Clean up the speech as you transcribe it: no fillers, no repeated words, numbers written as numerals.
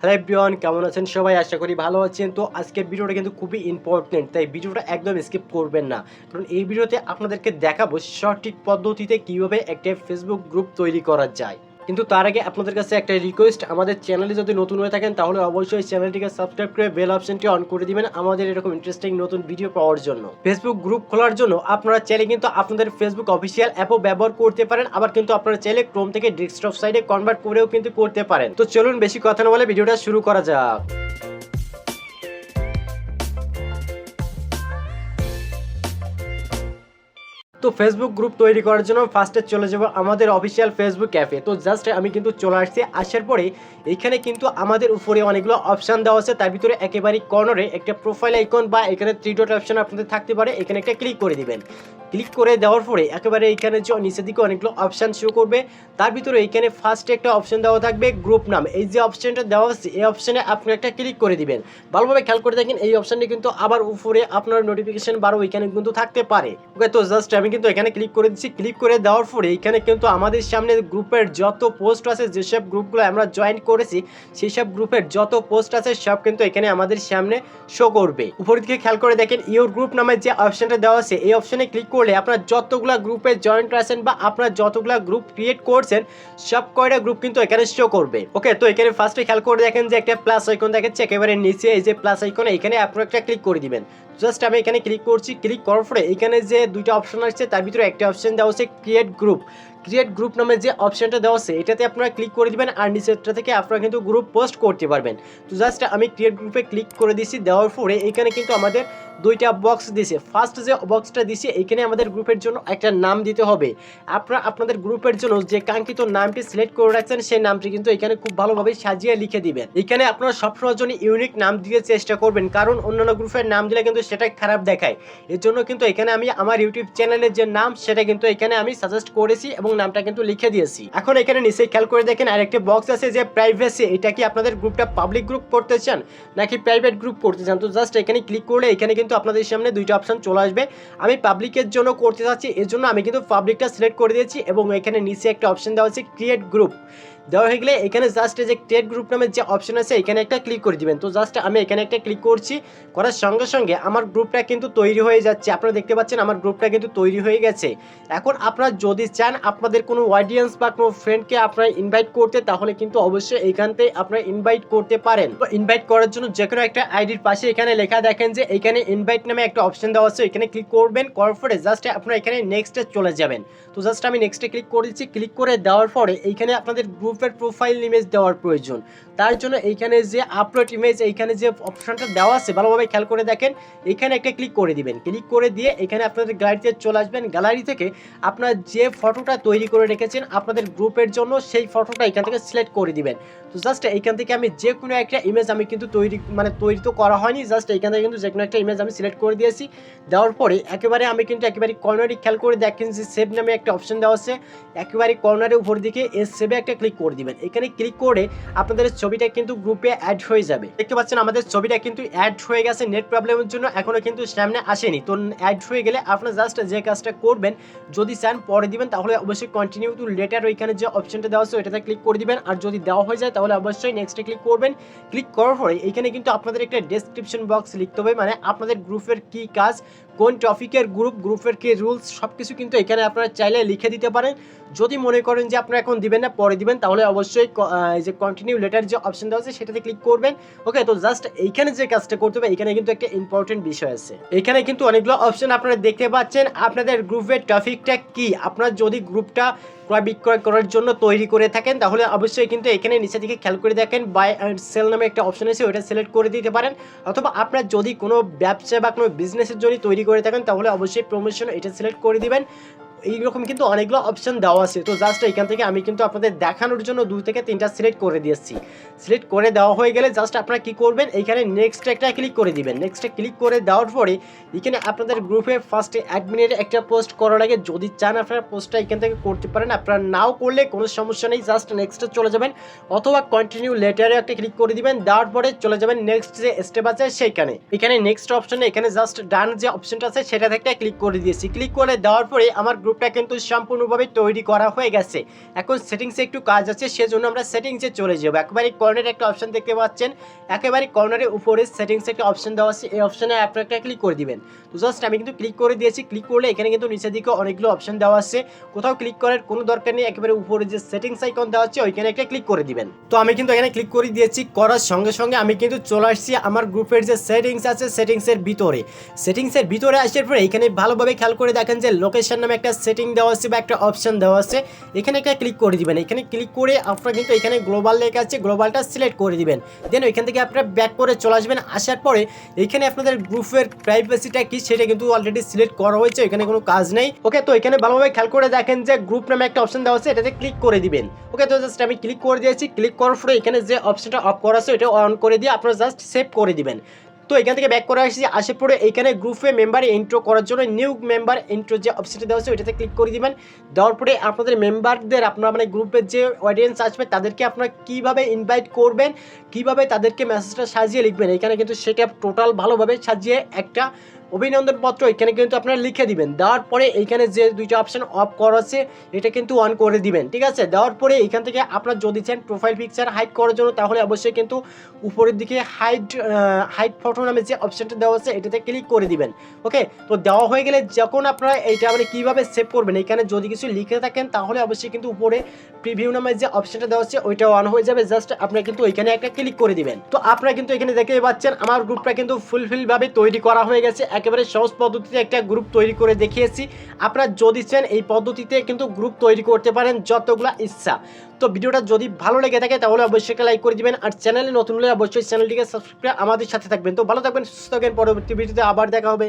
Hello everyone, কেমন আছেন সবাই? আশা করি ভালো আছেন। তো আজকের ভিডিওটা কিন্তু খুবই ইম্পর্টেন্ট, তাই ভিডিওটা একদম স্কিপ করবেন না। কারণ এই ভিডিওতে আপনাদেরকে দেখাবো সঠিক পদ্ধতিতে কিভাবে একটা ফেসবুক গ্রুপ তৈরি করা যায়। কিন্তু তার আগে আপনাদের কাছে একটা রিকোয়েস্ট, আমাদের চ্যানেলে যদি নতুন হয়ে থাকেন তাহলে অবশ্যই চ্যানেলটিকে সাবস্ক্রাইব করে বেল অপশনটি অন করে দিবেন আমাদের এরকম ইন্টারেস্টিং নতুন ভিডিও পাওয়ার জন্য। ফেসবুক গ্রুপ খোলার জন্য আপনারা চাইলে কিন্তু আপনাদের ফেসবুক অফিসিয়াল অ্যাপও ব্যবহার করতে পারেন, আবার কিন্তু আপনারা চাইলে ক্রোম থেকে ডেস্কটপ সাইডে কনভার্ট করেও কিন্তু করতে পারেন। তো চলুন বেশি কথা না বলে ভিডিওটা শুরু করা যাক। তো ফেসবুক গ্রুপ তৈরি করার জন্য ফার্স্টে চলে যাব আমাদের অফিসিয়াল ফেসবুক অ্যাপে। তো জাস্ট আমি কিন্তু চলে আসছি। আসার পরে এখানে কিন্তু আমাদের উপরে অনেকগুলো অপশান দেওয়া আছে, তার ভিতরে একেবারে কর্নারে একটা প্রোফাইল আইকন বা এখানে 3 ডট অপশন আপনাদের থাকতে পারে, এখানে একটা ক্লিক করে দিবেন। ক্লিক করে দেওয়ার পরে একেবারে এখানে যে নিচের দিকে অনেকগুলো অপশান শো করবে, তার ভিতরে এখানে ফার্স্টে একটা অপশান দেওয়া থাকবে গ্রুপ নাম। এই যে অপশানটা দেওয়া আছে এই অপশানে আপনি একটা ক্লিক করে দিবেন। ভালোভাবে খেয়াল করে দেখেন এই অপশানটি কিন্তু আবার উপরে আপনার নোটিফিকেশন বারও এখানে কিন্তু থাকতে পারে। ওকে, তো জাস্ট আমি কিন্তু এখানে ক্লিক করে দিচ্ছি। ক্লিক করে দেওয়ার পরে এখানে কিন্তু আমাদের সামনে গ্রুপের যত পোস্ট আছে, যেসব গ্রুপগুলো আমরা জয়েন করেছি সেই সব গ্রুপের যত পোস্ট আছে সব কিন্তু এখানে আমাদের সামনে শো করবে। উপরের দিকে খেয়াল করে দেখেন ইওর গ্রুপ নামের যে অপশনটা দেওয়া আছে এই অপশনে ক্লিক করলে আপনার যতগুলা গ্রুপে জয়েন্ট আছেন বা আপনার যতগুলা গ্রুপ ক্রিয়েট করছেন সব কয়টা গ্রুপ কিন্তু এখানে শো করবে। ওকে, তো এখানে ফার্স্টে খেয়াল করে দেখেন যে একটা প্লাস আইকন দেখাচ্ছে একেবারে নিচে, এই যে প্লাস আইকন এখানে আপনারা একটা ক্লিক করে দিবেন। জাস্ট আমি এখানে ক্লিক করছি। ক্লিক করার পরে এখানে যে দুইটা অপশন আসছে তার ভিতরে একটা অপশন দেওয়া হচ্ছে ক্রিয়েট গ্রুপ। ক্রিয়েট গ্রুপ নামে যে অপশনটা দেওয়া আছে এটাতে আপনারা ক্লিক করে দিবেন আর নিচেরটা থেকে আপনারা কিন্তু গ্রুপ পোস্ট করতে পারবেন। তো জাস্ট আমি ক্রিয়েট গ্রুপে ক্লিক করে দিছি। দেওয়ার পরে এখানে কিন্তু আমাদের দুইটা বক্স দিছে। ফার্স্ট যে বক্সটা দিছে এখানে আমাদের গ্রুপের জন্য একটা নাম দিতে হবে। আপনারা আপনাদের গ্রুপের জন্য যে কাঙ্ক্ষিত নামটি সিলেক্ট করে রাখছেন সেই নামটি কিন্তু এখানে খুব ভালোভাবে সাজিয়ে লিখে দিবেন। এখানে আপনারা সবসময়ের জন্য ইউনিক নাম দিয়ে চেষ্টা করবেন, কারণ অন্যান্য গ্রুপের নাম দিলে কিন্তু সেটা খারাপ দেখায়। এর জন্য কিন্তু এখানে আমি আমার ইউটিউব চ্যানেলের যে নাম সেটা কিন্তু এখানে আমি সাজেস্ট করেছি এবং নামটা কিন্তু লিখে দিয়েছি। এখন এখানে নিচে খেয়াল করে দেখেন আরেকটা বক্স আছে যে প্রাইভেসি। এটা কি আপনাদের গ্রুপটা পাবলিক গ্রুপ করতে চান নাকি প্রাইভেট গ্রুপ করতে চান? তো জাস্ট এখানে ক্লিক করলে এখানে কিন্তু আপনাদের সামনে দুইটা অপশন চলে আসবে। আমি পাবলিকের জন্য করতে চাচ্ছি, এর জন্য আমি কিন্তু পাবলিকটা সিলেক্ট করে দিয়েছি এবং এখানে নিচে একটা অপশন দেওয়া আছে ক্রিয়েট গ্রুপ। দেওয়া হয়ে গেলে এখানে জাস্ট যে ক্রিয়েট গ্রুপ নামের যে অপশন আছে এখানে একটা ক্লিক করে দিবেন। তো জাস্ট আমি এখানে একটা ক্লিক করছি। করার সঙ্গে সঙ্গে আমার গ্রুপটা কিন্তু তৈরি হয়ে যাচ্ছে। আপনারা দেখতে পাচ্ছেন আমার গ্রুপটা কিন্তু তৈরি হয়ে গেছে। এখন আপনারা যদি চান আপনাদের কোনো অডিয়েন্স বা কোনো ফ্রেন্ডকে আপনারা ইনভাইট করতে, তাহলে কিন্তু অবশ্যই এখান থেকে আপনারা ইনভাইট করতে পারেন। তো ইনভাইট করার জন্য যে কোনো একটা আইডির পাশে এখানে লেখা দেখেন যে এখানে ইনভাইট নামে একটা অপশন দেওয়া আছে, এখানে ক্লিক করবেন। করার পরে জাস্ট আপনারা এখানে নেক্সটে চলে যাবেন। তো জাস্ট আমি নেক্সটে ক্লিক করেছি। ক্লিক করে দেওয়ার পরে এইখানে আপনাদের গ্রুপের প্রোফাইল ইমেজ দেওয়ার প্রয়োজন। তার জন্য এইখানে যে আপলোড ইমেজ এইখানে যে অপশনটা দেওয়া আছে ভালোভাবে খেয়াল করে দেখেন, এখানে একটা ক্লিক করে দিবেন। ক্লিক করে দিয়ে এখানে আপনাদের গ্যালারিতে চলে আসবেন। গ্যালারি থেকে আপনার যে ফটোটা তৈরি করে রেখেছেন আপনাদের গ্রুপের জন্য সেই ফটোটা এখান থেকে সিলেক্ট করে দিবেন। তো জাস্ট এইখান থেকে আমি যে কোনো একটা ইমেজ আমি কিন্তু তৈরি তো করা হয়নি, জাস্ট এইখান থেকে কিন্তু যে কোনো একটা ইমেজ আমি সিলেক্ট করে দিয়েছি। দেওয়ার পরে একেবারে আমি কিন্তু একেবারে কর্নারে খেয়াল করে দেখেন যে সেভ নামে একটা অপশন দেওয়া আছে, একেবারে কর্নারের উপর দিকে এস সেভে একটা ক্লিক করে দিবেন। এখানে ক্লিক করে আপনাদের ছবিটা কিন্তু গ্রুপে অ্যাড হয়ে যাবে। দেখতে পাচ্ছেন আমাদের ছবিটা কিন্তু অ্যাড হয়ে গেছে। নেট প্রবলেমের জন্য এখনো কিন্তু সামনে আসেনি। তো অ্যাড হয়ে গেলে আপনারা জাস্ট যে কাজটা করবেন, যদি চান পরে দিবেন তাহলে অবশ্যই কন্টিনিউ টু লেটার ওইখানে যে অপশনটা দেওয়া আছে ওইটাতে ক্লিক করে দিবেন। আর যদি দেওয়া হয়ে যায় তাহলে অবশ্যই নেক্সটে ক্লিক করবেন। ক্লিক করার পরে এখানে কিন্তু আপনাদের একটা ডেসক্রিপশন বক্স লিখতে হবে, মানে আপনাদের গ্রুপের কি কাজ, কোন টপিকের গ্রুপ, গ্রুপের কি রুলস সবকিছু কিন্তু এখানে আপনারা চাইলে লিখে দিতে পারেন। যদি মনে করেন যে আপনারা এখন দিবেন না পরে দিবেন তাহলে অবশ্যই যে কন্টিনিউ লেটার যে অপশন দেওয়া আছে সেটাতে ক্লিক করবেন। ওকে, তো জাস্ট এইখানে যে কাজটা করতে হবে এখানে কিন্তু একটা ইম্পর্টেন্ট বিষয় আছে। এখানে কিন্তু অনেকগুলো অপশন আপনারা দেখতে পাচ্ছেন। আপনাদের গ্রুপের টপিকটা কি, আপনার যদি গ্রুপটা ক্রয় বিক্রয় করার জন্য তৈরি করে থাকেন তাহলে অবশ্যই কিন্তু এখানে নিচে দিকে খেয়াল করে দেখেন বাই অ্যান্ড সেল নামে একটা অপশন আছে, ওইটা সিলেক্ট করে দিতে পারেন। অথবা আপনার যদি কোনো ব্যবসা বা কোনো বিজনেসের জন্য তৈরি করে থাকেন তাহলে অবশ্যই প্রমোশন এটা সিলেক্ট করে দিবেন। এইরকম কিন্তু অনেকগুলো অপশন দেওয়া আছে। তো জাস্ট এখান থেকে আমি কিন্তু আপনাদের দেখানোর জন্য 2 থেকে 3টা সিলেক্ট করে দিয়েছি। সিলেক্ট করে দেওয়া হয়ে গেলে জাস্ট আপনারা কি করবেন, এইখানে নেক্সট একটা ক্লিক করে দিবেন। নেক্সটে ক্লিক করে দেওয়ার পরে এখানে আপনাদের গ্রুপে ফার্স্টে অ্যাডমিনের একটা পোস্ট করার আগে যদি চান আপনারা পোস্টটা এখান থেকে করতে পারেন, আপনারা নাও করলে কোনো সমস্যা নেই। জাস্ট নেক্সটে চলে যাবেন অথবা কন্টিনিউ লেটারে একটা ক্লিক করে দিবেন। দেওয়ার পরে চলে যাবেন নেক্সট যে স্টেপ আছে সেইখানে। এখানে নেক্সট অপশনে এখানে জাস্ট ডান যে অপশনটা আছে সেটা থেকে ক্লিক করে দিয়েছি। ক্লিক করে দেওয়ার পরে আমার গ্রুপ গ্রুপটা কিন্তু সম্পূর্ণভাবে তৈরি করা হয়ে গেছে। এখন সেটিংসে একটু কাজ আছে, সেজন্য আমরা সেটিংসে চলে যাব। একেবারে কর্নারে একটা অপশন দেখতে পাচ্ছেন, একেবারে কর্নারের উপরে সেটিংসে একটা অপশন দেওয়া আছে, এই অপশনে আপনারা একটা ক্লিক করে দিবেন। তো জাস্ট আমি কিন্তু ক্লিক করে দিয়েছি। ক্লিক করলে এখানে কিন্তু নিচের দিকে অনেকগুলো অপশন দেওয়া আছে, কোথাও ক্লিক করার কোনো দরকার নেই, একেবারে উপরে যে সেটিংস আইকন দেওয়া আছে ওইখানে একটা ক্লিক করে দিবেন। তো আমি কিন্তু এখানে ক্লিক করে দিয়েছি, করার সঙ্গে সঙ্গে আমি কিন্তু চলে আসছি আমার গ্রুপের যে সেটিংস আছে সেটিংসের ভিতরে। সেটিংসের ভিতরে আসার পরে এখানে ভালোভাবে খেয়াল করে দেখেন যে লোকেশন নামে একটা সেটিং দেওয়া আছে বা একটা অপশন দেওয়া আছে, এখানে একটা ক্লিক করে দিবেন। এখানে ক্লিক করে আপনারা কিন্তু এখানে গ্লোবাল লেখা আছে, গ্লোবালটা সিলেক্ট করে দিবেন। দেন ওইখান থেকে আপনারা ব্যাক করে চলে আসবেন। আসার পরে এখানে আপনাদের গ্রুপের প্রাইভেসিটা কি সেটা কিন্তু অলরেডি সিলেক্ট করা হয়েছে, এখানে কোনো কাজ নেই। ওকে, তো এখানে ভালোভাবে খেয়াল করে দেখেন যে গ্রুপ নামে একটা অপশন দেওয়া আছে, এটাতে ক্লিক করে দিবেন। ওকে, তো জাস্ট আমি ক্লিক করে দিয়েছি। ক্লিক করার পরে এখানে যে অপশনটা অফ করা আছে ওটা অন করে দিয়ে আপনারা জাস্ট সেভ করে দিবেন। তো এখান থেকে ব্যাক করে আসছি, আসার পরে এখানে গ্রুপে মেম্বার ইন্ট্রো করার জন্য নিউ মেম্বার ইন্ট্রো যে অপশনটা দেওয়া আছে ওইটাতে ক্লিক করে দিবেন। দেওয়ার পরে আপনাদের মেম্বারদের আপনারা মানে গ্রুপের যে অডিয়েন্স আসবে তাদেরকে আপনারা কীভাবে ইনভাইট করবেন, কীভাবে তাদেরকে মেসেজটা সাজিয়ে লিখবেন, এখানে কিন্তু সেটা টোটাল ভালোভাবে সাজিয়ে একটা অভিনন্দন পত্র এখানে কিন্তু আপনারা লিখে দিবেন। দেওয়ার পরে এইখানে যে দুইটা অপশন অফ করা আছে এটা কিন্তু অন করে দিবেন, ঠিক আছে। দেওয়ার পরে এইখান থেকে আপনারা যদি চান প্রোফাইল পিকচার হাইড করার জন্য তাহলে অবশ্যই কিন্তু উপরের দিকে হাইড ফটো নামে যে অপশনটা দেওয়া আছে এটাতে ক্লিক করে দিবেন। ওকে, তো দেওয়া হয়ে গেলে যখন আপনারা এইটা মানে কীভাবে সেভ করবেন, এখানে যদি কিছু লিখে থাকেন তাহলে অবশ্যই কিন্তু উপরে প্রিভিউ নামে যে অপশনটা দেওয়া আছে ওইটা অন হয়ে যাবে। জাস্ট আপনারা কিন্তু ওইখানে একটা ক্লিক করে দিবেন। তো আপনারা কিন্তু এখানে দেখতে পাচ্ছেন আমার গ্রুপটা কিন্তু ফুলফিলভাবে তৈরি করা হয়ে গেছে। একেবারে সহজ পদ্ধতিতে একটা গ্রুপ তৈরি করে দেখিয়েছি। আপনারা যদি চান এই পদ্ধতিতে কিন্তু গ্রুপ তৈরি করতে পারেন যতগুলা ইচ্ছা। তো ভিডিওটা যদি ভালো লেগে থাকে তাহলে অবশ্যই একটা লাইক করে দিবেন, আর চ্যানেলে নতুন হলে অবশ্যই চ্যানেলটিকে সাবস্ক্রাইব করে আমাদের সাথে থাকবেন। তো ভালো থাকবেন, সুস্থ থাকবেন, পরবর্তী ভিডিওতে আবার দেখা হবে।